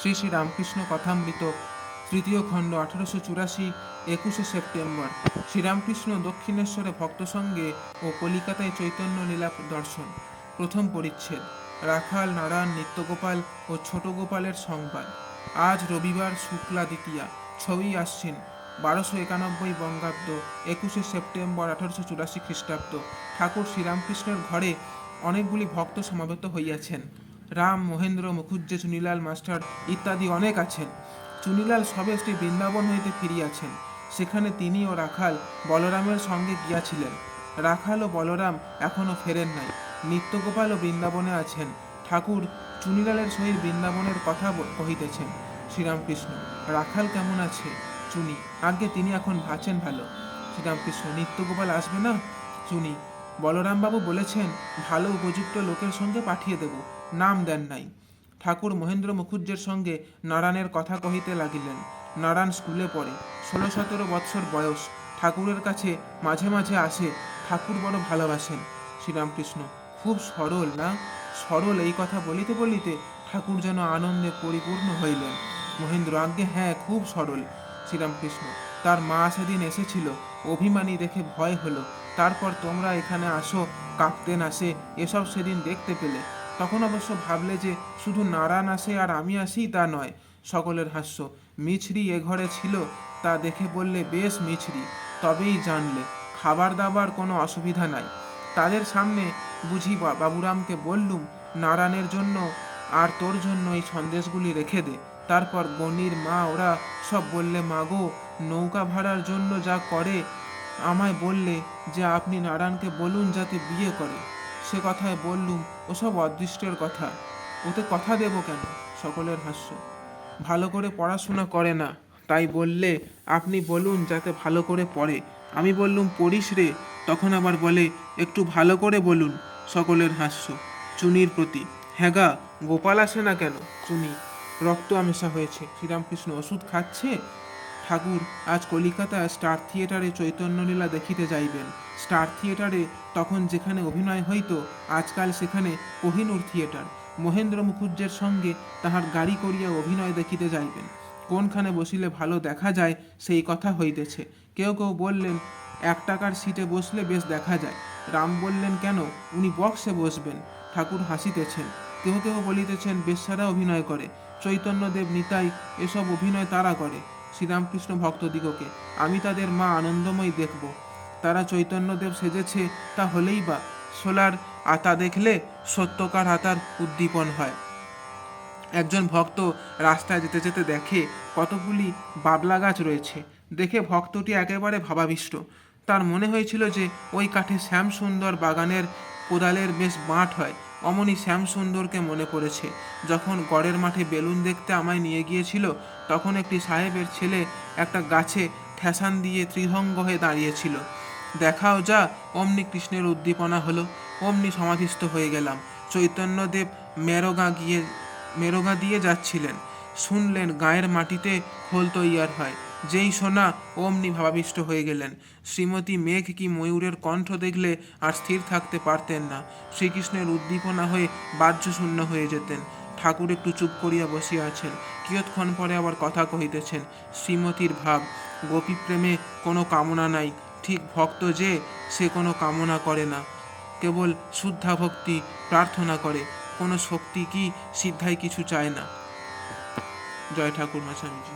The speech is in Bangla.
শ্রী শ্রী রামকৃষ্ণ কথামৃত, তৃতীয় খণ্ড, 1884, 21শে সেপ্টেম্বর। শ্রীরামকৃষ্ণ দক্ষিণেশ্বরে ভক্ত সঙ্গে ও কলিকাতায় চৈতন্য লীলা দর্শন। প্রথম পরিচ্ছেদ। রাখাল, নারায়ণ, নিত্যগোপাল ও ছোট গোপালের সংবাদ। আজ রবিবার, শুক্লা দ্বিতীয়া, 6ই আশ্বিন, 1291 বঙ্গাব্দ, 21শে সেপ্টেম্বর 1884 খ্রিস্টাব্দ। ঠাকুর শ্রীরামকৃষ্ণের ঘরে অনেকগুলি ভক্ত সমাবেত হইয়াছেন। রাম, মহেন্দ্র, মুখুজ্জে, চুনিলাল মাস্টার ইত্যাদি অনেক আছেন। চুনিলাল সবে শ্রী বৃন্দাবন হইতে ফিরিয়াছেন। সেখানে তিনি ও রাখাল বলরামের সঙ্গে গিয়াছিলেন। রাখাল ও বলরাম এখনও ফেরেন নাই। নিত্যগোপালও বৃন্দাবনে আছেন। ঠাকুর চুনিলালের সহিত বৃন্দাবনের কথা কহিতেছেন। শ্রীরামকৃষ্ণ: রাখাল কেমন আছে? চুনি: আজ্ঞে তিনি এখন আছেন ভালো। শ্রীরামকৃষ্ণ: নিত্যগোপাল আসবে না? চুনি: বলরামবাবু বলেছেন ভালো উপযুক্ত লোকের সঙ্গে পাঠিয়ে দেব, নাম দেন নাই। ঠাকুর মহেন্দ্র মুখুজ্জের সঙ্গে নারায়ণের কথা কহিতে লাগিলেন। নারায়ণ স্কুলে পড়ে, 16-17 বৎসর বয়স। ঠাকুরের কাছে মাঝে মাঝে আসে, ঠাকুর বড় ভালোবাসেন। শ্রীরামকৃষ্ণ: খুব সরল না? সরল এই কথা বলিতে বলিতে ঠাকুর যেন আনন্দে পরিপূর্ণ হইলেন। মহেন্দ্র: আজ্ঞে হ্যাঁ, খুব সরল। শ্রীরামকৃষ্ণ: তার মা সেদিন এসেছিল, অভিমানী দেখে ভয় হলো। তারপর তোমরা এখানে আসো, কাপ্তেন আসে, এসব সেদিন দেখতে পেলে। তখন অবশ্য ভাবলে যে শুধু নারায়ণ আসে আর আমি আসি তা নয়। সকলের হাস্য। মিছরি এ ঘরে ছিল, তা দেখে বললে বেশ মিছরি, তবেই জানলে খাবার দাবার কোনো অসুবিধা নাই। তাদের সামনে বুঝি বাবুরামকে বললুম নারায়ণের জন্য আর তোর জন্য এই সন্দেশগুলি রেখে দে। তারপর গনির মা ওরা সব বললে মাগো, নৌকা ভাড়ার জন্য যা করে, আমায় বললে যে আপনি নারায়ণকে বলুন যাতে বিয়ে করে। সে কথায় বললুম ওসব অদৃষ্টের কথা, ওতে কথা দেব কেন? সকলের হাস্য। ভালো করে পড়াশোনা করে না, তাই বললে আপনি বলুন যাতে ভালো করে পড়ে। আমি বললুম পড়িস রে, তখন আবার বলে একটু ভালো করে বলুন। সকলের হাস্য। চুনির প্রতি: হ্যাঁ গা, গোপাল আসে না কেন? চুনি: রক্ত আমেশা হয়েছে। শ্রীরামকৃষ্ণ: ওষুধ খাচ্ছে? ঠাকুর আজ কলিকাতায় স্টার থিয়েটারে চৈতন্যলীলা দেখিতে যাইবেন। স্টার থিয়েটারে তখন যেখানে অভিনয় হইত, আজকাল সেখানে কোহিনূর থিয়েটার। মহেন্দ্র মুখুজ্জের সঙ্গে তাহার গাড়ি করিয়া অভিনয় দেখিতে যাইবেন। কোনখানে বসিলে ভালো দেখা যায় সেই কথা হইতেছে। কেউ কেউ বললেন 1 টাকার সিটে বসলে বেশ দেখা যায়। রাম বললেন কেন, উনি বক্সে বসবেন। ঠাকুর হাসিতেছেন। কেহ কেহ বলিতেছেন বেশ্যারা অভিনয় করে, চৈতন্যদেব, নিতাই এসব অভিনয় তারা করে। শ্রীরামকৃষ্ণ ভক্তদিগকে: আমি তাদের মা আনন্দময়ী দেখব। তারা চৈতন্যদেব সেজেছে, তা হলেই বা সোলার আতা দেখলে সত্যকার আতার উদ্দীপন হয়। একজন ভক্ত রাস্তায় যেতে যেতে দেখে কতগুলি বাবলা গাছ রয়েছে। দেখে ভক্তটি একেবারে ভাবাবিষ্ট। তার মনে হয়েছিল যে ওই কাঠে শ্যামসুন্দর বাগানের কোদালের বেশ বাঁট হয়। অমনি শ্যামসুন্দরকে মনে পড়েছে। যখন গড়ের মাঠে বেলুন দেখতে আমায় নিয়ে গিয়েছিল, তখন একটি সাহেবের ছেলে একটা গাছে ঠেসান দিয়ে ত্রিভঙ্গ হয়ে দাঁড়িয়েছিল। দেখাও যা, অমনি কৃষ্ণের উদ্দীপনা হলো, অমনি সমাধিস্থ হয়ে গেলাম। চৈতন্যদেব মেরোগা দিয়ে যাচ্ছিলেন। শুনলেন গায়ের মাটিতে খোল তৈয়ার হয়। যেই শোনা অমনি ভাবাবিষ্ট হয়ে গেলেন। শ্রীমতী মেঘ কি ময়ূরের কণ্ঠ দেখলে আর স্থির থাকতে পারতেন না। শ্রীকৃষ্ণের উদ্দীপনা হয়ে বাহ্যশূন্য হয়ে যেতেন। ঠাকুর একটু চুপ করিয়া বসিয়া আছেন, কিয়ৎক্ষণ পরে আবার কথা কহিতেছেন। শ্রীমতীর ভাব, গোপী প্রেমে কোনো কামনা নাই। ঠিক ভক্ত যে, সে কোনো কামনা করে না, কেবল শুদ্ধা ভক্তি প্রার্থনা করে, কোনো শক্তি কি সিদ্ধাই কিছু চায় না। জয় ঠাকুর মা স্বামীজি।